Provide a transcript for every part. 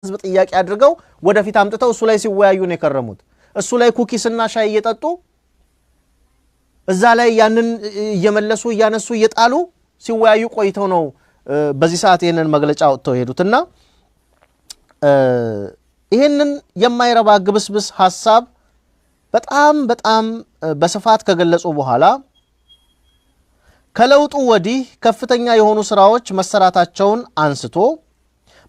ህዝብ ጥያቄ አድርገው ወደፊት አምጥተው እሱ ላይ ሲወያዩ ነው የከረሙት እሱ ላይ ኩኪስና ሻይ እየጠጡ እዛ ላይ ያንን እየመለሱ ያነሱ እየጣሉ ሲወያዩ ቆይተው ነው በዚህ ሰዓት ይሄንን መግለጫ ወጥተው ሄዱትና ይሄንን የማይረባ ግብስብስ ሐሳብ በጣም በስፋት ከገለጹ በኋላ ከለውጡ ወዲህ ከፍተኛ የሆኑ ስራዎች መሰራታቸውን አንስቶ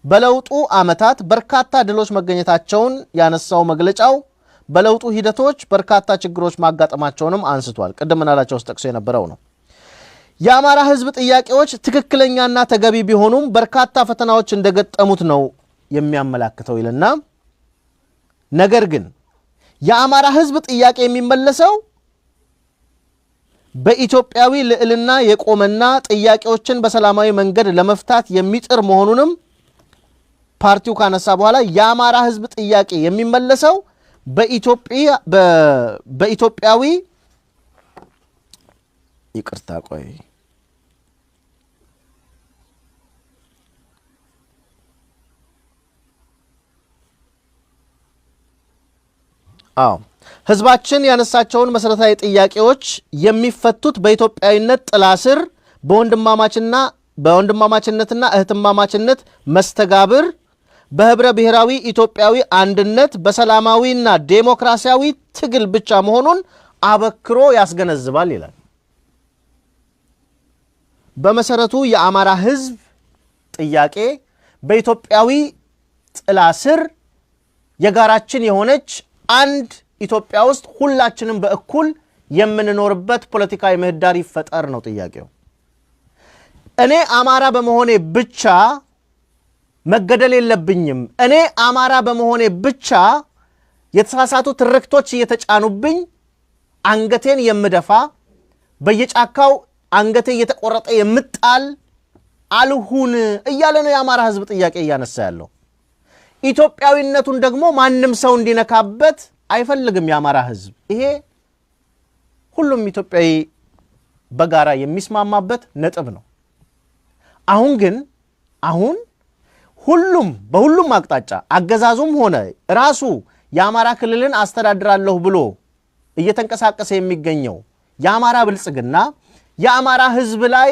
በለውጡ አመታት በርካታ ድሎች መገኘታቸውን ያነሳው መግለጫው በለውጡ ሂደቶች በርካታ ችግሮች ማጋጠማቸውንም አንስቷል ቀደምናላቸው ተጠቅሶ የነበረው ነው የአማራ ህዝብ ጥያቄዎች ትክክለኛና ተገቢ ቢሆኑም በርካታ ፈተናዎች እንደገጠሙት ነው የሚያመላክተው ይልና ነገር ግን የአማራ ህዝብ ጥያቄ የሚመለሰው በኢትዮጵያዊ ልዕልና የቆመና ጥያቄዎችን በሰላማዊ መንገድ ለመፍታት የሚጥር መሆኑንም ፓርቲው ካነሳ በኋላ የአማራ ህዝብ ጥያቄ የሚመለሰው በኢትዮጵያዊ ይቅርታ ቆይ ህዝባችን ያነሳቸውን መሰረታዊ ጥያቄዎች የሚፈቱት በኢትዮጵያዊነት ጥላ ስር በወንድማማችነትና እህትማማችነት መስተጋብር በህብረ ብሔራዊ ኢትዮጵያዊ አንድነት በሰላማዊና ዴሞክራሲያዊ ትግል ብቻ መሆኑን አበክሮ ያስገነዝባል ይላል በመሰረቱ የአማራ ህዝብ ጥያቄ በኢትዮጵያዊ ጥላ ስር የጋራችን የሆነች አንድ ኢትዮጵያ ውስጥ ሁላችንም በእኩል የምንኖርበት ፖለቲካዊ ምህዳር ይፈጠር ነው ጥያቄው እኔ አማራ በመሆኔ ብቻ መገደል የለብኝም እኔ አማራ በመሆኔ ብቻ የተሳሳቱ ትርክቶች እየተጫኑብኝ አንገቴን የምደፋ በየጫካው አንገቴ እየተቆረጠ የምጣል አልሁን እያለ ነው የአማራ ህዝብ ጥያቄ እያነሳ ያለው ኢትዮጵያዊነቱን ደግሞ ማንም ሰው እንዲነካበት አይፈልግም የአማራ ህዝብ ይሄ ሁሉም ኢትዮጵያዊ በጋራ የሚስማማበት ነጥብ ነው አሁን በሁሉም አቅጣጫ አገዛዙም ሆነ ራሱ የአማራ ክልልን አስተዳድራለሁ ብሎ እየተንቀሳቀሰ የሚገኘው የአማራ ብልጽግና የአማራ ህዝብ ላይ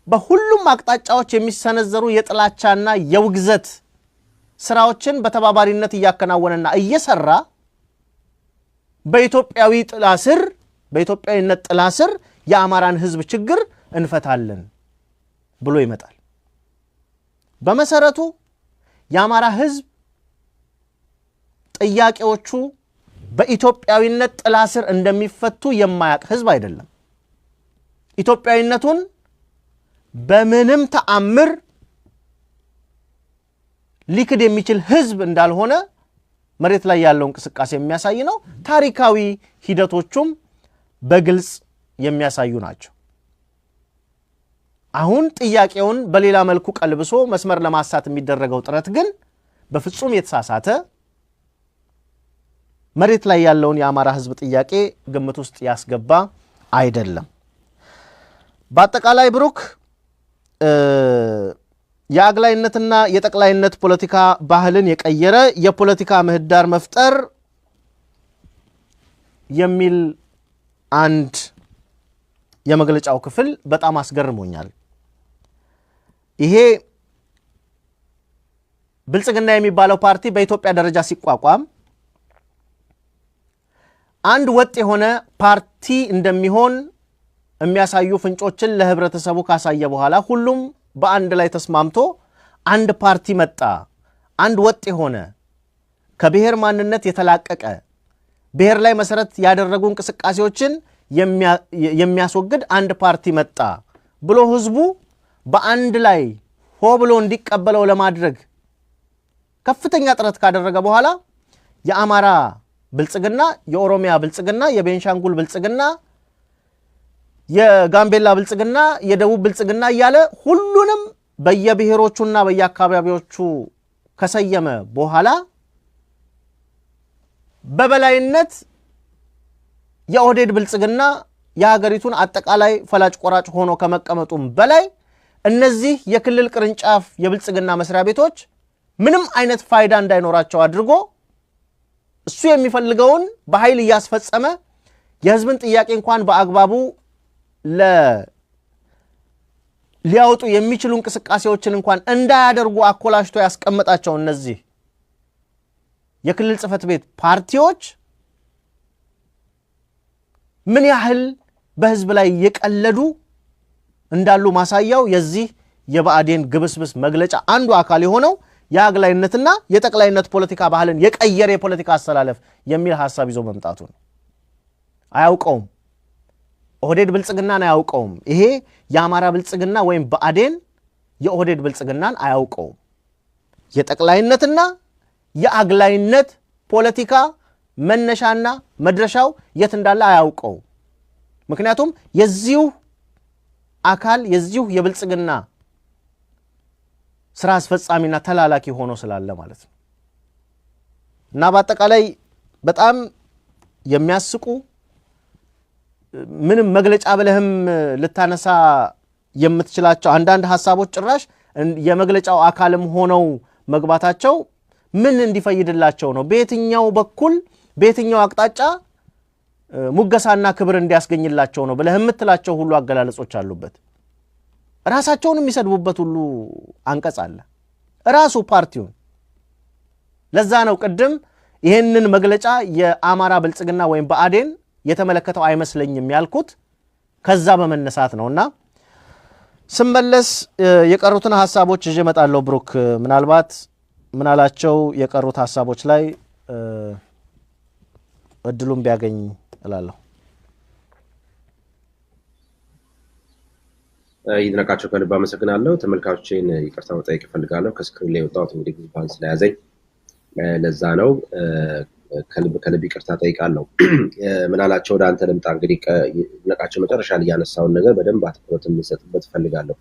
በሁሉም አቅጣጫዎች የሚሰነዘሩ የጥላቻና የውግዘት ስራዎችን በተባባሪነት እያከናወነና እየሰራ በኢትዮጵያዊነት ጥላ ስር የአማራን ህዝብ ችግር እንፈታለን ብሎ ይመጣል በመሰረቱ የአማራ ህዝብ ጥያቄዎቹ በኢትዮጵያዊነት ጥላ ስር እንደሚፈቱ የማያቅ ህዝብ አይደለም ኢትዮጵያዊነቱን በምንም ተአምር ሊክድ የሚችል ህዝብ እንዳልሆነ መሬት ላይ ያለው እንቅስቃሴ የሚያሳይ ነው ታሪካዊ ሂደቶቹም በግልጽ የሚያሳዩ ናቸው አሁን ጥያቄውን በሌላ መልኩ ቀልብሶ መስመር ለማሳት የሚደረገው ጥረት ግን በፍጹም የተሳሳተ መሬት ላይ ያለውን የአማራ ህዝብ ጥያቄ ግምት ውስጥ ያስገባ አይደለም በአጠቃላይ ብሩክ የአግላይነትና የጠቅላይነት ፖለቲካ ባህልን የቀየረ የፖለቲካ ምህዳር መፍጠር የሚል አንድ የመግለጫው ክፍል በጣም አስገርሞኛል ይሄ ብልጽግና የሚባለው ፓርቲ በኢትዮጵያ ደረጃ ሲቋቋም አንድ ወጥ የሆነ ፓርቲ እንደሚሆን የሚያሳዩ ፍንጮችን ለህብረተሰቡ ካሳየ በኋላ ሁሉም በአንድ ላይ ተስማምቶ አንድ ፓርቲ መጣ አንድ ወጥ የሆነ ከብሔር ማንነት የተላቀቀ ብሔር ላይ መሰረት ያደረጉ እንቅስቃሴዎችን የሚያስወግድ አንድ ፓርቲ መጣ ብሎ ህዝቡ በአንድ ላይ ሆ ብሎ እንዲቀበለው ለማድረግ ከፍተኛ ጥረት ካደረገ በኋላ የአማራ ብልጽግና የኦሮሚያ ብልጽግና የቤንሻንጉል ብልጽግና የጋምቤላ ብልጽግና የደቡብ ብልጽግና እያለ ሁሉንም በየብሔሮቹና በየአካባቢዎቹ ከሰየመ በኋላ በበላይነት የኦህዴድ ብልጽግና የሀገሪቱን አጠቃላይ ፈላጭ ቆራጭ ሆኖ ከመቀመጡም በላይ እነዚህ የክልል ቅርንጫፍ የብልጽግና መስሪያ ቤቶች ምንም አይነት ፋይዳ እንዳይኖራቸው አድርጎ እሱ የሚፈልገውን በኃይል ያስፈጸመ የህዝብን ጥያቄ እንኳን በአግባቡ ሊያወጡ የሚችሉ እንቅስቃሴዎችን እንኳን እንዳያደርጉ አኮላሽቶ ያስቀመጣቸው እነዚህ የክልል ጽፈት ቤት ፓርቲዎች ምን ያህል በህዝብ ላይ የቀለዱ እንዳሉ ማሳያው የዚህ የብአዴን ግብስብስ መግለጫ አንዱ አካል የሆነው የአግላይነትና የጠቅላይነት ፖለቲካ ባህልን የቀየረ የፖለቲካ አስተላለፍ የሚል ሐሳብ ይዞ መምጣቱ ነው። አያውቀውም። ኦህዴድ ብልጽግናን አያውቀውም። ይሄ የአማራ ብልጽግና ወይም ብአዴን የኦህዴድ ብልጽግናን አያውቀውም። የጠቅላይነትና የአግላይነት ፖለቲካ መነሻና መድረሻው የት እንዳለ አያውቀውም። ምክንያቱም የዚሁ አካል የዚሁ የብልጽግና ስራ አስፈጻሚና ተላላኪ ሆኖ ስላለ ማለት ነው። እና በአጠቃላይ በጣም የሚያስቁ ምንም መግለጫ ብለህም ልታነሳ የምትችላቸው አንዳንድ ሐሳቦች ጭራሽ የመግለጫው አካልም ሆነው መግባታቸው ምን እንዲፈይድላቸው ነው? በየትኛው በኩል በየትኛው አቅጣጫ ሙገሳና ክብር እንዲያስገኝላቸው ነው ብለህ የምትላቸው ሁሉ አገላለጾች አሉበት። ራሳቸውን የሚሰድቡበት ሁሉ አንቀጽ አለ። ራሱ ፓርቲውን ለዛ ነው ቅድም ይሄንን መግለጫ የአማራ ብልጽግና ወይም ብአዴን የተመለከተው አይመስለኝም ያልኩት ከዛ በመነሳት ነውና ስመለስ የቀሩትን ሐሳቦች ይዤ እመጣለሁ። ብሩክ ምናልባት ምናላቸው የቀሩት ሐሳቦች ላይ እድሉን ቢያገኝ እላለሁ። ይድነቃቸው ከልብ አመሰግናለሁ። ተመልካቾቼን ይቅርታ መጠየቅ እፈልጋለሁ። ከስክሪን ላይ ወጣሁት እንግዲህ ጉንፋን ስለያዘኝ ለዛ ነው። ከልብ ይቅርታ ጠይቃለሁ። ምናላቸው ወደ አንተ ልምጣ። እንግዲህ ይድነቃቸው መጨረሻ ላይ ያነሳውን ነገር በደንብ አትኩሮት እንሰጥበት እፈልጋለሁ።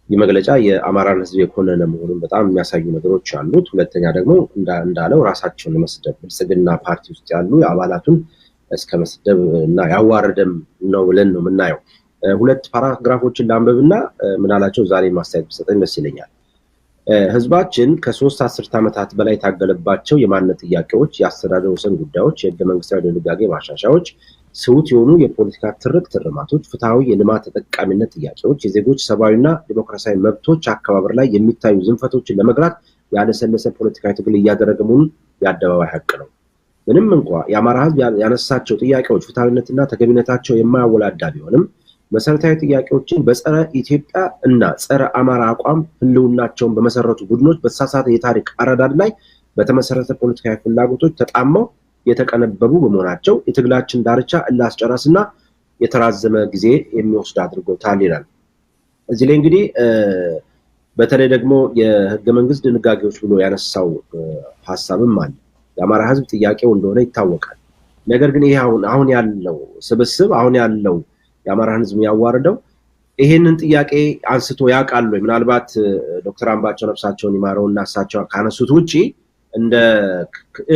ይህ መግለጫ የአማራን ሕዝብ የኮነነ መሆኑን በጣም የሚያሳዩ ነገሮች አሉት። ሁለተኛ ደግሞ እንዳለው ራሳቸውን የመስደብ ብልጽግና ፓርቲ ውስጥ ያሉ አባላቱን እስከ መስደብ እና ያዋረደም ነው ብለን ነው የምናየው። ሁለት ፓራግራፎችን ላንብብና ምናላቸው ዛሬ ማስተያየት ቢሰጠኝ ደስ ይለኛል። ህዝባችን ከ3 አስርት ዓመታት በላይ ታገለባቸው የማንነት ጥያቄዎች፣ የአስተዳደር ወሰን ጉዳዮች፣ የህገ መንግስታዊ ድንጋጌ ማሻሻያዎች፣ ስውት የሆኑ የፖለቲካ ትርክቶች፣ ፍትሃዊ የልማት ተጠቃሚነት ጥያቄዎች፣ የዜጎች ሰብአዊና ዲሞክራሲያዊ መብቶች አከባበር ላይ የሚታዩ ዝንፈቶችን ለመግራት ያለሰለሰ ፖለቲካዊ ትግል እያደረገ መሆኑን የአደባባይ ሀቅ ነው። ምንም እንኳ የአማራ ህዝብ ያነሳቸው ጥያቄዎች ፍትሃዊነትና ተገቢነታቸው የማያወላዳ ቢሆንም መሰረታዊ ጥያቄዎችን በጸረ ኢትዮጵያ እና ጸረ አማራ አቋም ህልውናቸውን በመሰረቱ ቡድኖች በተሳሳተ የታሪክ አረዳድ ላይ በተመሰረተ ፖለቲካዊ ፍላጎቶች ተጣመው የተቀነበቡ በመሆናቸው የትግላችን ዳርቻ እላስጨራስና የተራዘመ ጊዜ የሚወስድ አድርጎታል ይላል። እዚህ ላይ እንግዲህ በተለይ ደግሞ የህገ መንግስት ድንጋጌዎች ብሎ ያነሳው ሐሳብም አለ። የአማራ ህዝብ ጥያቄው እንደሆነ ይታወቃል። ነገር ግን ይሄ አሁን ያለው ስብስብ አሁን ያለው የአማራን ህዝብ ያዋረደው ይሄንን ጥያቄ አንስቶ ያውቃል ወይ? ምናልባት ዶክተር አምባቸው ነፍሳቸውን ይማረውና እሳቸው ካነሱት ውጪ እንደ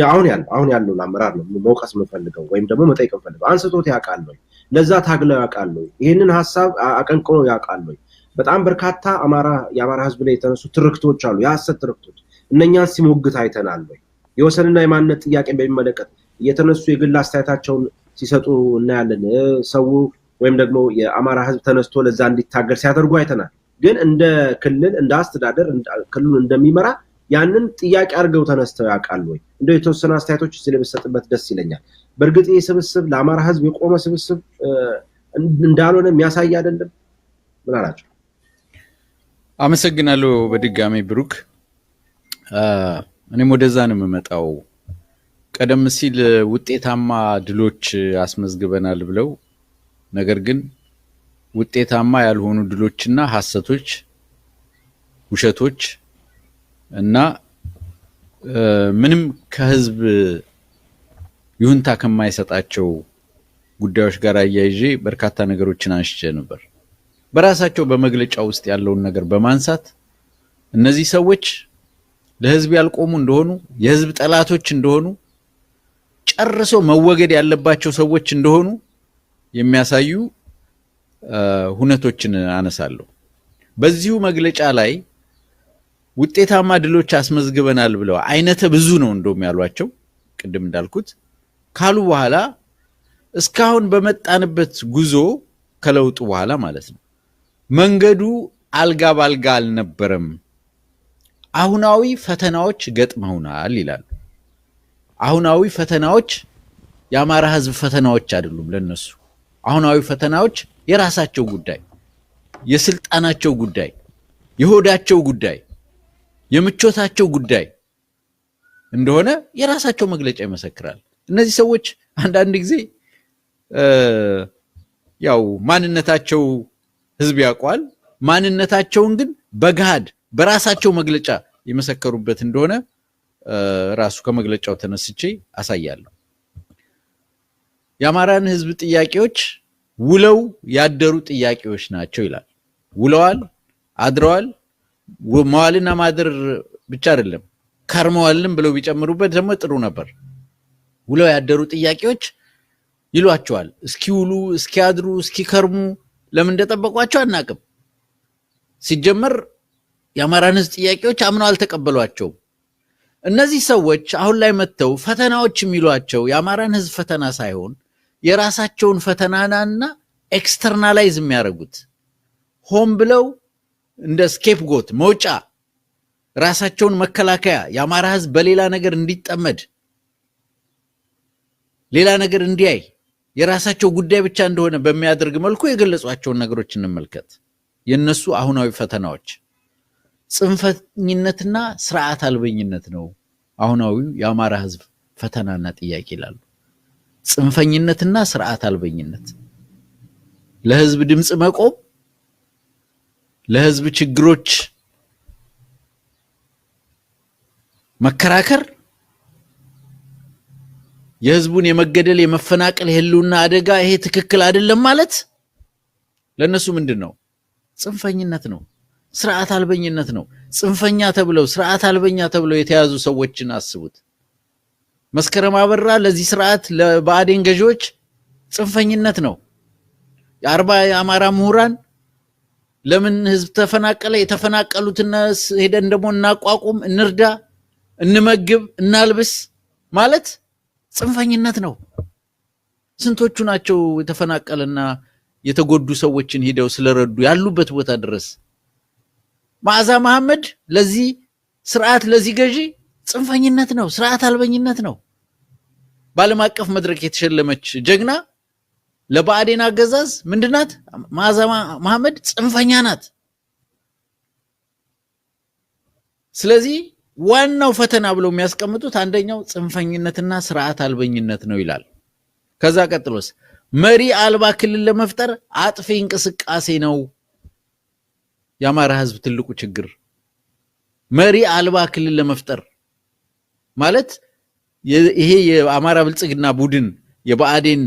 አሁን ያለው አመራር ነው መውቀስ የምፈልገው ወይም ደግሞ መጠየቅ የምፈልገው አንስቶት ያውቃል ወይ? ለዛ ታግለው ያውቃል ወይ? ይሄንን ሐሳብ አቀንቅኖ ያውቃል ወይ? በጣም በርካታ የአማራ ህዝብ ላይ የተነሱ ትርክቶች አሉ፣ የሐሰት ትርክቶች። እነኛን ሲሞግት አይተናል ወይ? የወሰንና የማንነት ጥያቄ በሚመለከት እየተነሱ የግል አስተያየታቸውን ሲሰጡ እናያለን። ሰው ወይም ደግሞ የአማራ ህዝብ ተነስቶ ለዛ እንዲታገል ሲያደርጉ አይተናል። ግን እንደ ክልል እንደ አስተዳደር ክልሉን እንደሚመራ ያንን ጥያቄ አድርገው ተነስተው ያውቃል ወይ? እንደው የተወሰነ አስተያየቶች ስለሚሰጥበት ደስ ይለኛል። በእርግጥ ይህ ስብስብ ለአማራ ህዝብ የቆመ ስብስብ እንዳልሆነ የሚያሳይ አይደለም። ምን አላችሁ? አመሰግናለሁ በድጋሚ ብሩክ። እኔም ወደዛ ነው የምመጣው። ቀደም ሲል ውጤታማ ድሎች አስመዝግበናል ብለው ነገር ግን ውጤታማ ያልሆኑ ድሎችና ሐሰቶች፣ ውሸቶች እና ምንም ከህዝብ ይሁንታ ከማይሰጣቸው ጉዳዮች ጋር አያይዤ በርካታ ነገሮችን አንስቼ ነበር። በራሳቸው በመግለጫ ውስጥ ያለውን ነገር በማንሳት እነዚህ ሰዎች ለህዝብ ያልቆሙ እንደሆኑ፣ የህዝብ ጠላቶች እንደሆኑ፣ ጨርሶ መወገድ ያለባቸው ሰዎች እንደሆኑ የሚያሳዩ ሁነቶችን አነሳለሁ። በዚሁ መግለጫ ላይ ውጤታማ ድሎች አስመዝግበናል ብለው አይነተ ብዙ ነው እንደውም ያሏቸው ቅድም እንዳልኩት ካሉ በኋላ እስካሁን በመጣንበት ጉዞ ከለውጡ በኋላ ማለት ነው መንገዱ አልጋ ባልጋ አልነበረም፣ አሁናዊ ፈተናዎች ገጥመውናል ይላሉ። አሁናዊ ፈተናዎች የአማራ ህዝብ ፈተናዎች አይደሉም ለነሱ። አሁናዊ ፈተናዎች የራሳቸው ጉዳይ፣ የስልጣናቸው ጉዳይ፣ የሆዳቸው ጉዳይ፣ የምቾታቸው ጉዳይ እንደሆነ የራሳቸው መግለጫ ይመሰክራል። እነዚህ ሰዎች አንዳንድ ጊዜ ያው ማንነታቸው ህዝብ ያውቀዋል፣ ማንነታቸውን ግን በገሃድ በራሳቸው መግለጫ የመሰከሩበት እንደሆነ ራሱ ከመግለጫው ተነስቼ አሳያለሁ። የአማራን ህዝብ ጥያቄዎች ውለው ያደሩ ጥያቄዎች ናቸው ይላል። ውለዋል፣ አድረዋል። መዋልና ማደር ብቻ አይደለም ከርመዋልም ብለው ቢጨምሩበት ደግሞ ጥሩ ነበር። ውለው ያደሩ ጥያቄዎች ይሏቸዋል። እስኪውሉ፣ እስኪያድሩ፣ እስኪከርሙ ለምን እንደጠበቋቸው አናቅም። ሲጀመር የአማራን ህዝብ ጥያቄዎች አምነው አልተቀበሏቸውም። እነዚህ ሰዎች አሁን ላይ መጥተው ፈተናዎች የሚሏቸው የአማራን ህዝብ ፈተና ሳይሆን የራሳቸውን ፈተናና ኤክስተርናላይዝ የሚያደርጉት ሆን ብለው እንደ ስኬፕጎት መውጫ ራሳቸውን መከላከያ የአማራ ህዝብ በሌላ ነገር እንዲጠመድ ሌላ ነገር እንዲያይ የራሳቸው ጉዳይ ብቻ እንደሆነ በሚያደርግ መልኩ የገለጿቸውን ነገሮች እንመልከት። የነሱ አሁናዊ ፈተናዎች ጽንፈኝነትና ስርዓት አልበኝነት ነው አሁናዊ የአማራ ህዝብ ፈተናና ጥያቄ ይላሉ። ጽንፈኝነትና ስርዓት አልበኝነት፣ ለህዝብ ድምጽ መቆም፣ ለህዝብ ችግሮች መከራከር፣ የህዝቡን የመገደል የመፈናቀል የህልውና አደጋ ይሄ ትክክል አይደለም ማለት ለነሱ ምንድነው? ጽንፈኝነት ነው፣ ስርዓት አልበኝነት ነው። ጽንፈኛ ተብለው ስርዓት አልበኛ ተብለው የተያዙ ሰዎችን አስቡት። መስከረም አበራ ለዚህ ስርዓት ለብአዴን ገዢዎች ጽንፈኝነት ነው። የአማራ ምሁራን ለምን ህዝብ ተፈናቀለ፣ የተፈናቀሉትን ሄደን ደግሞ እናቋቁም፣ እንርዳ፣ እንመግብ፣ እናልብስ ማለት ጽንፈኝነት ነው። ስንቶቹ ናቸው የተፈናቀለና የተጎዱ ሰዎችን ሄደው ስለረዱ ያሉበት ቦታ ድረስ? መዓዛ መሐመድ ለዚህ ስርዓት ለዚህ ገዢ ጽንፈኝነት ነው፣ ስርዓት አልበኝነት ነው። በዓለም አቀፍ መድረክ የተሸለመች ጀግና ለብአዴን አገዛዝ ምንድናት? መዓዛ መሐመድ ጽንፈኛ ናት። ስለዚህ ዋናው ፈተና ብለው የሚያስቀምጡት አንደኛው ጽንፈኝነትና ስርዓት አልበኝነት ነው ይላል። ከዛ ቀጥሎስ መሪ አልባ ክልል ለመፍጠር አጥፊ እንቅስቃሴ ነው። የአማራ ህዝብ ትልቁ ችግር መሪ አልባ ክልል ለመፍጠር ማለት ይሄ የአማራ ብልጽግና ቡድን የብአዴን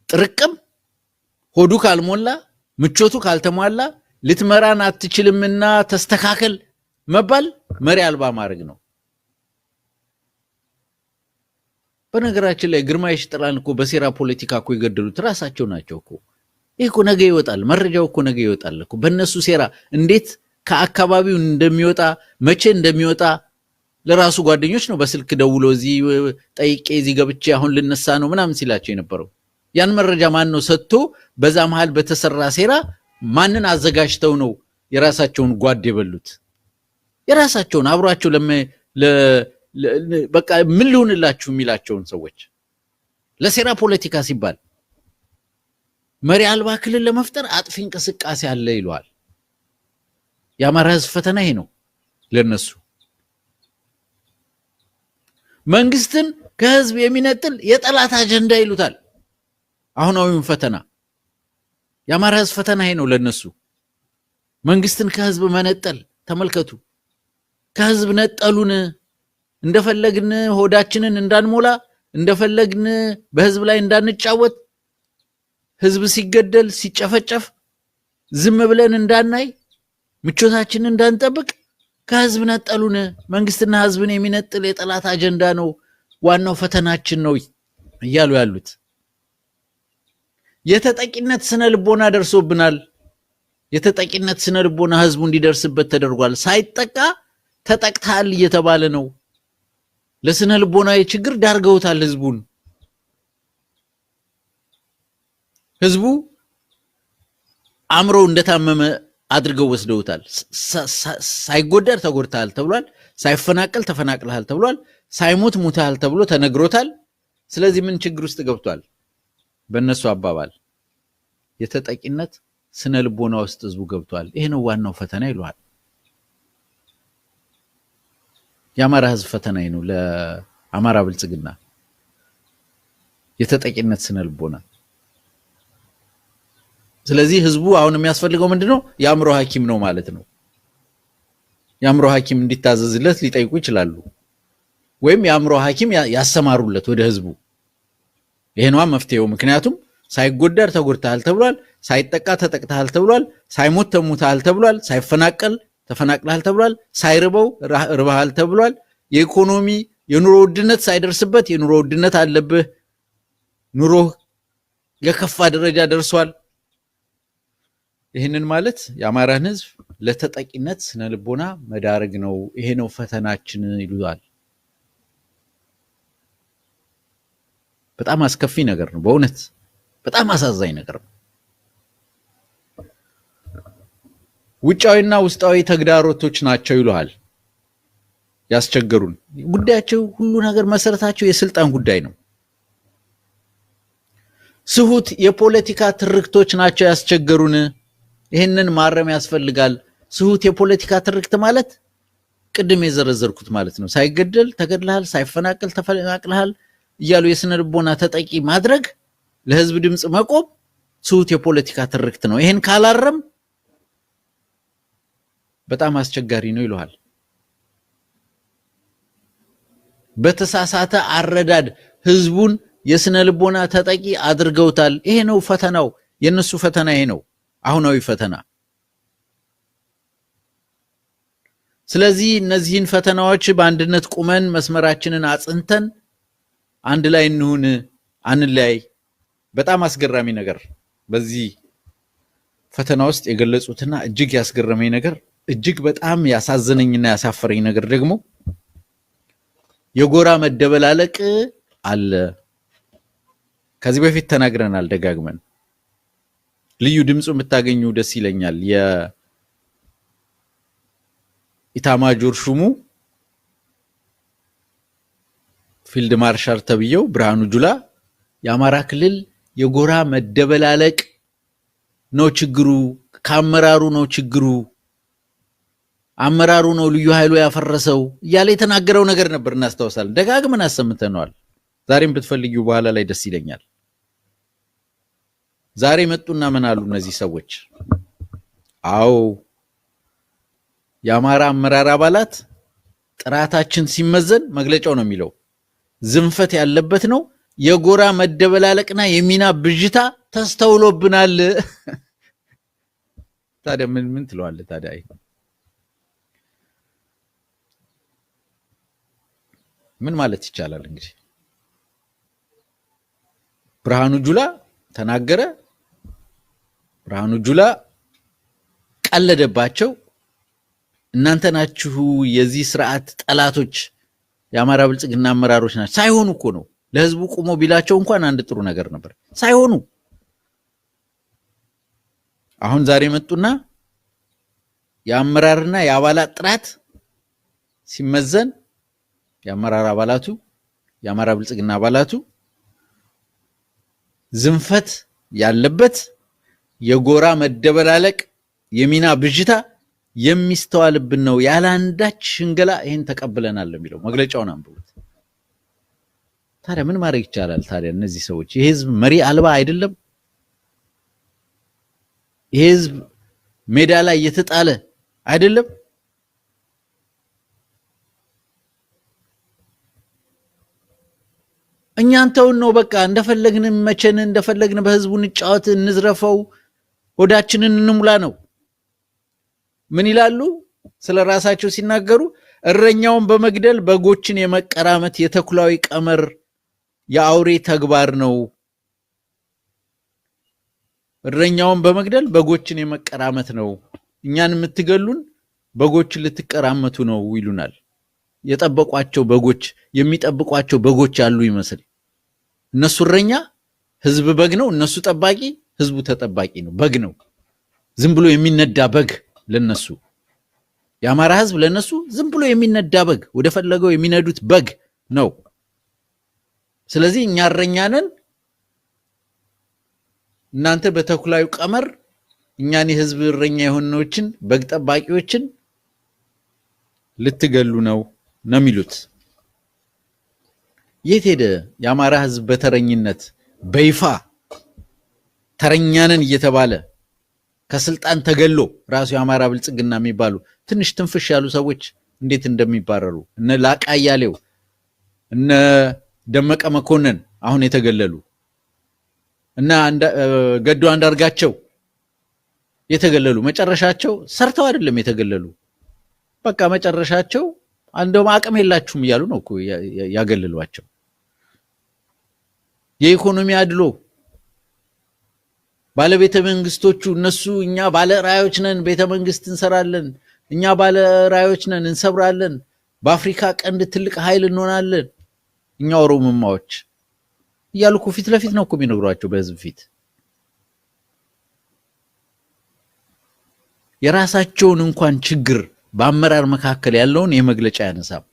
ጥርቅም ሆዱ ካልሞላ ምቾቱ ካልተሟላ ልትመራን አትችልምና ተስተካከል መባል መሪ አልባ ማድረግ ነው። በነገራችን ላይ ግርማ የሽጥላን እኮ በሴራ ፖለቲካ እኮ የገደሉት ራሳቸው ናቸው እኮ። ይሄ እኮ ነገ ይወጣል፣ መረጃው እኮ ነገ ይወጣል እኮ። በእነሱ ሴራ እንዴት ከአካባቢው እንደሚወጣ መቼ እንደሚወጣ ለራሱ ጓደኞች ነው በስልክ ደውሎ እዚህ ጠይቄ እዚህ ገብቼ አሁን ልነሳ ነው ምናምን ሲላቸው የነበረው። ያን መረጃ ማን ነው ሰጥቶ በዛ መሃል በተሰራ ሴራ ማንን አዘጋጅተው ነው የራሳቸውን ጓድ የበሉት? የራሳቸውን አብሯቸው በቃ ምን ልሁንላችሁ የሚላቸውን ሰዎች ለሴራ ፖለቲካ ሲባል መሪ አልባ ክልል ለመፍጠር አጥፊ እንቅስቃሴ አለ ይለዋል። የአማራ ህዝብ ፈተና ይሄ ነው ለነሱ። መንግስትን ከህዝብ የሚነጥል የጠላት አጀንዳ ይሉታል። አሁናዊውን ፈተና የአማራ ህዝብ ፈተና ይሄ ነው ለነሱ። መንግስትን ከህዝብ መነጠል ተመልከቱ። ከህዝብ ነጠሉን፣ እንደፈለግን ሆዳችንን እንዳንሞላ፣ እንደፈለግን በህዝብ ላይ እንዳንጫወት፣ ህዝብ ሲገደል ሲጨፈጨፍ ዝም ብለን እንዳናይ፣ ምቾታችንን እንዳንጠብቅ ከህዝብ ነጠሉን። መንግስትና ህዝብን የሚነጥል የጠላት አጀንዳ ነው ዋናው ፈተናችን ነው እያሉ ያሉት። የተጠቂነት ስነ ልቦና ደርሶብናል። የተጠቂነት ስነ ልቦና ህዝቡ እንዲደርስበት ተደርጓል። ሳይጠቃ ተጠቅታል እየተባለ ነው። ለስነ ልቦናዊ ችግር ዳርገውታል ህዝቡን። ህዝቡ አምሮ እንደታመመ አድርገው ወስደውታል። ሳይጎዳር ተጎድተሃል ተብሏል። ሳይፈናቀል ተፈናቅለሃል ተብሏል። ሳይሞት ሙተሃል ተብሎ ተነግሮታል። ስለዚህ ምን ችግር ውስጥ ገብቷል? በእነሱ አባባል የተጠቂነት ስነ ልቦና ውስጥ ህዝቡ ገብቷል። ይሄ ነው ዋናው ፈተና ይሏል። የአማራ ህዝብ ፈተና ነው ለአማራ ብልጽግና የተጠቂነት ስነ ልቦና። ስለዚህ ህዝቡ አሁን የሚያስፈልገው ምንድነው? የአእምሮ ሐኪም ነው ማለት ነው። የአእምሮ ሐኪም እንዲታዘዝለት ሊጠይቁ ይችላሉ። ወይም የአእምሮ ሐኪም ያሰማሩለት ወደ ህዝቡ። ይሄ ነው መፍትሄው። ምክንያቱም ሳይጎዳር ተጎድተሃል ተብሏል። ሳይጠቃ ተጠቅተሃል ተብሏል። ሳይሞት ተሙተሃል ተብሏል። ሳይፈናቀል ተፈናቅለሃል ተብሏል። ሳይርበው ርበሃል ተብሏል። የኢኮኖሚ የኑሮ ውድነት ሳይደርስበት የኑሮ ውድነት አለብህ፣ ኑሮ የከፋ ደረጃ ደርሷል። ይህንን ማለት የአማራን ህዝብ ለተጠቂነት ስነ ልቦና መዳረግ ነው። ይሄ ነው ፈተናችን ይሉታል። በጣም አስከፊ ነገር ነው። በእውነት በጣም አሳዛኝ ነገር ነው። ውጫዊና ውስጣዊ ተግዳሮቶች ናቸው ይሉሃል ያስቸገሩን። ጉዳያቸው ሁሉ ነገር መሰረታቸው የስልጣን ጉዳይ ነው። ስሁት የፖለቲካ ትርክቶች ናቸው ያስቸገሩን። ይህንን ማረም ያስፈልጋል። ስሁት የፖለቲካ ትርክት ማለት ቅድም የዘረዘርኩት ማለት ነው። ሳይገደል ተገድለሃል፣ ሳይፈናቀል ተፈናቅለሃል እያሉ የስነ ልቦና ተጠቂ ማድረግ፣ ለህዝብ ድምጽ መቆም ስሁት የፖለቲካ ትርክት ነው። ይሄን ካላረም በጣም አስቸጋሪ ነው ይሉሃል። በተሳሳተ አረዳድ ህዝቡን የስነ ልቦና ተጠቂ አድርገውታል። ይሄ ነው ፈተናው። የነሱ ፈተና ይሄ ነው፣ አሁናዊ ፈተና። ስለዚህ እነዚህን ፈተናዎች በአንድነት ቁመን መስመራችንን አጽንተን አንድ ላይ እንሁን፣ አንለያይ። በጣም አስገራሚ ነገር በዚህ ፈተና ውስጥ የገለጹትና እጅግ ያስገረመኝ ነገር፣ እጅግ በጣም ያሳዘነኝና ያሳፈረኝ ነገር ደግሞ የጎራ መደበላለቅ አለ። ከዚህ በፊት ተናግረናል ደጋግመን። ልዩ ድምፁ የምታገኙ ደስ ይለኛል። የኢታማጆር ሹሙ ፊልድ ማርሻል ተብየው ብርሃኑ ጁላ የአማራ ክልል የጎራ መደበላለቅ ነው ችግሩ፣ ከአመራሩ ነው ችግሩ፣ አመራሩ ነው ልዩ ኃይሉ ያፈረሰው እያለ የተናገረው ነገር ነበር። እናስታውሳለን። ደጋግመን አሰምተነዋል። ዛሬም ብትፈልጊው በኋላ ላይ ደስ ይለኛል። ዛሬ መጡና ምን አሉ እነዚህ ሰዎች? አዎ የአማራ አመራር አባላት ጥራታችን ሲመዘን መግለጫው ነው የሚለው ዝንፈት ያለበት ነው፣ የጎራ መደበላለቅና የሚና ብዥታ ተስተውሎብናል። ታዲያ ምን ትለዋለህ ታዲያ? ምን ማለት ይቻላል እንግዲህ? ብርሃኑ ጁላ ተናገረ። ብርሃኑ ጁላ ቀለደባቸው። እናንተ ናችሁ የዚህ ስርዓት ጠላቶች፣ የአማራ ብልጽግና አመራሮች ናቸው። ሳይሆኑ እኮ ነው። ለህዝቡ ቆሞ ቢላቸው እንኳን አንድ ጥሩ ነገር ነበር። ሳይሆኑ አሁን ዛሬ መጡና የአመራርና የአባላት ጥራት ሲመዘን የአመራር አባላቱ የአማራ ብልጽግና አባላቱ ዝንፈት ያለበት የጎራ መደበላለቅ የሚና ብዥታ የሚስተዋልብን ነው ያለ አንዳች ሽንገላ ይሄን ተቀብለናል የሚለው መግለጫውን አንብቡት። ታዲያ ምን ማድረግ ይቻላል? ታዲያ እነዚህ ሰዎች የህዝብ መሪ አልባ አይደለም? የህዝብ ሜዳ ላይ የተጣለ አይደለም? እኛን ተውን ነው በቃ፣ እንደፈለግን መቸን፣ እንደፈለግን በህዝቡ እንጫወት፣ እንዝረፈው፣ ሆዳችንን እንሙላ ነው። ምን ይላሉ ስለ ራሳቸው ሲናገሩ? እረኛውን በመግደል በጎችን የመቀራመት የተኩላዊ ቀመር የአውሬ ተግባር ነው። እረኛውን በመግደል በጎችን የመቀራመት ነው። እኛን የምትገሉን በጎችን ልትቀራመቱ ነው ይሉናል። የጠበቋቸው በጎች የሚጠብቋቸው በጎች ያሉ ይመስል እነሱ እረኛ ህዝብ በግ ነው፣ እነሱ ጠባቂ ህዝቡ ተጠባቂ ነው። በግ ነው፣ ዝም ብሎ የሚነዳ በግ ለነሱ። የአማራ ህዝብ ለነሱ ዝም ብሎ የሚነዳ በግ፣ ወደ ፈለገው የሚነዱት በግ ነው። ስለዚህ እኛ እረኛ ነን፣ እናንተ በተኩላዩ ቀመር እኛን የህዝብ እረኛ የሆነዎችን በግ ጠባቂዎችን ልትገሉ ነው የሚሉት። የት ሄደ የአማራ ህዝብ በተረኝነት በይፋ ተረኛንን እየተባለ ከስልጣን ተገሎ ራሱ የአማራ ብልጽግና የሚባሉ ትንሽ ትንፍሽ ያሉ ሰዎች እንዴት እንደሚባረሩ እነ ላቃ አያሌው እነ ደመቀ መኮንን አሁን የተገለሉ እና ገዱ አንዳርጋቸው የተገለሉ መጨረሻቸው ሰርተው አይደለም የተገለሉ። በቃ መጨረሻቸው አንደውም አቅም የላችሁም እያሉ ነው እኮ ያገለሏቸው። የኢኮኖሚ አድሎ ባለቤተ መንግስቶቹ እነሱ እኛ ባለ ራዮች ነን፣ ቤተ መንግስት እንሰራለን፣ እኛ ባለ ራዮች ነን፣ እንሰብራለን፣ በአፍሪካ ቀንድ ትልቅ ኃይል እንሆናለን እኛ ኦሮሞማዎች እያሉ እኮ ፊት ለፊት ነው እኮ የሚነግሯቸው በህዝብ ፊት። የራሳቸውን እንኳን ችግር በአመራር መካከል ያለውን የመግለጫ ያነሳም።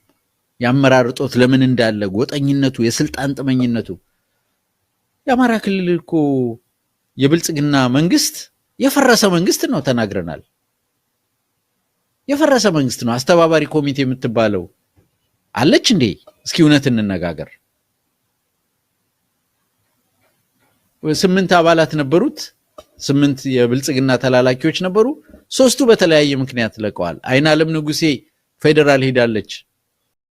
የአመራር እጦት ለምን እንዳለ ጎጠኝነቱ፣ የስልጣን ጥመኝነቱ። የአማራ ክልል እኮ የብልጽግና መንግስት የፈረሰ መንግስት ነው ተናግረናል። የፈረሰ መንግስት ነው። አስተባባሪ ኮሚቴ የምትባለው አለች እንዴ? እስኪ እውነት እንነጋገር። 8 አባላት ነበሩት፣ 8 የብልጽግና ተላላኪዎች ነበሩ። 3ቱ በተለያየ ምክንያት ለቀዋል። አይናለም ንጉሴ ፌደራል ሄዳለች